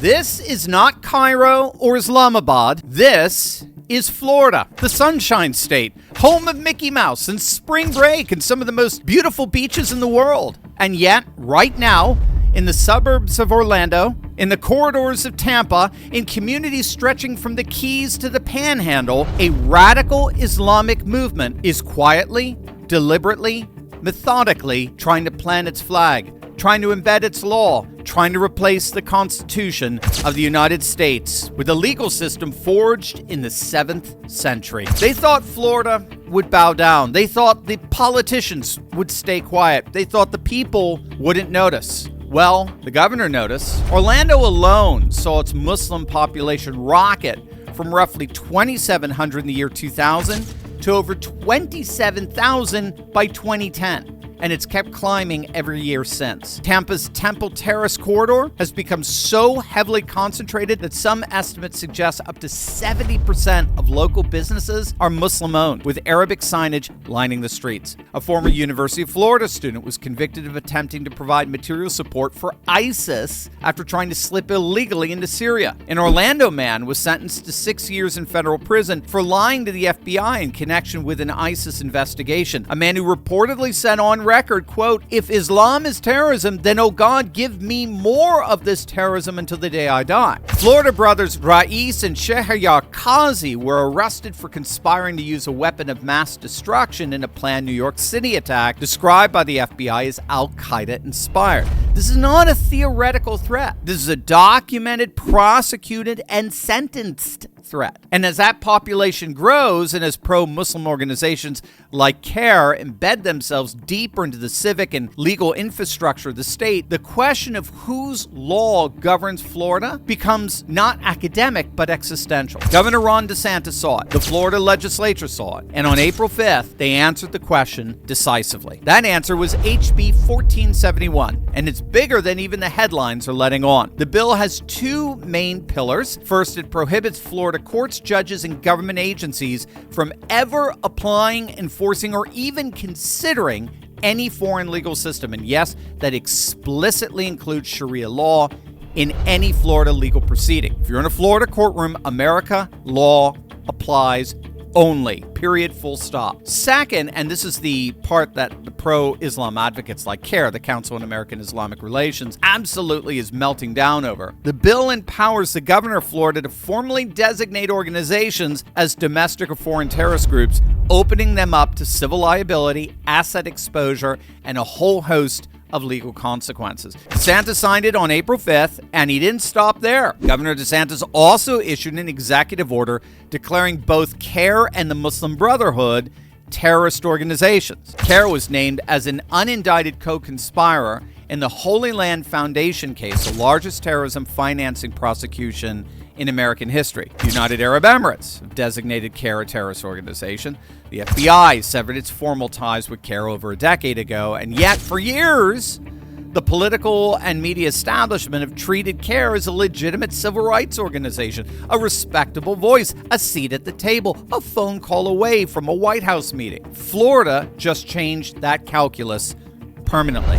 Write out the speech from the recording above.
This is not Cairo or Islamabad. This is Florida, the Sunshine State, home of Mickey Mouse and spring break and some of the most beautiful beaches in the world. And yet, right now, in the suburbs of Orlando, in the corridors of Tampa, in communities stretching from the Keys to the Panhandle, a radical Islamic movement is quietly, deliberately, methodically trying to plant its flag, trying to embed its law, trying to replace the Constitution of the United States with a legal system forged in the 7th century. They thought Florida would bow down. They thought the politicians would stay quiet. They thought the people wouldn't notice. Well, the governor noticed. Orlando alone saw its Muslim population rocket from roughly 2,700 in the year 2000 to over 27,000 by 2010. And it's kept climbing every year since. Tampa's Temple Terrace corridor has become so heavily concentrated that some estimates suggest up to 70% of local businesses are Muslim-owned, with Arabic signage lining the streets. A former University of Florida student was convicted of attempting to provide material support for ISIS after trying to slip illegally into Syria. An Orlando man was sentenced to 6 years in federal prison for lying to the FBI in connection with an ISIS investigation. A man who reportedly said on record, quote, "If Islam is terrorism, then oh God, give me more of this terrorism until the day I die." Florida brothers Rais and Sharia Kazi were arrested for conspiring to use a weapon of mass destruction in a planned New York City attack described by the FBI as Al-Qaeda inspired. This is not a theoretical threat. This is a documented, prosecuted, and sentenced threat. And as that population grows and as pro-Muslim organizations like CARE embed themselves deeper into the civic and legal infrastructure of the state, the question of whose law governs Florida becomes not academic but existential. Governor Ron DeSantis saw it. The Florida legislature saw it. And on April 5th, they answered the question decisively. That answer was HB 1471, and it's bigger than even the headlines are letting on. The bill has two main pillars. First, it prohibits Florida courts, judges, and government agencies from ever applying, enforcing, or even considering any foreign legal system. And yes, that explicitly includes Sharia law in any Florida legal proceeding. If you're in a Florida courtroom, America law applies only. Period. Full stop. Second, and this is the part that the pro-Islam advocates like CARE, the Council on American Islamic Relations, absolutely is melting down over. The bill empowers the governor of Florida to formally designate organizations as domestic or foreign terrorist groups, opening them up to civil liability, asset exposure, and a whole host of legal consequences. DeSantis signed it on April 5th, and he didn't stop there. Governor DeSantis also issued an executive order declaring both CARE and the Muslim Brotherhood terrorist organizations. CARE was named as an unindicted co-conspirator in the Holy Land Foundation case, the largest terrorism financing prosecution in American history. The United Arab Emirates have designated CARE a terrorist organization. The FBI severed its formal ties with CARE over a decade ago, and yet for years, the political and media establishment have treated CARE as a legitimate civil rights organization, a respectable voice, a seat at the table, a phone call away from a White House meeting. Florida just changed that calculus permanently.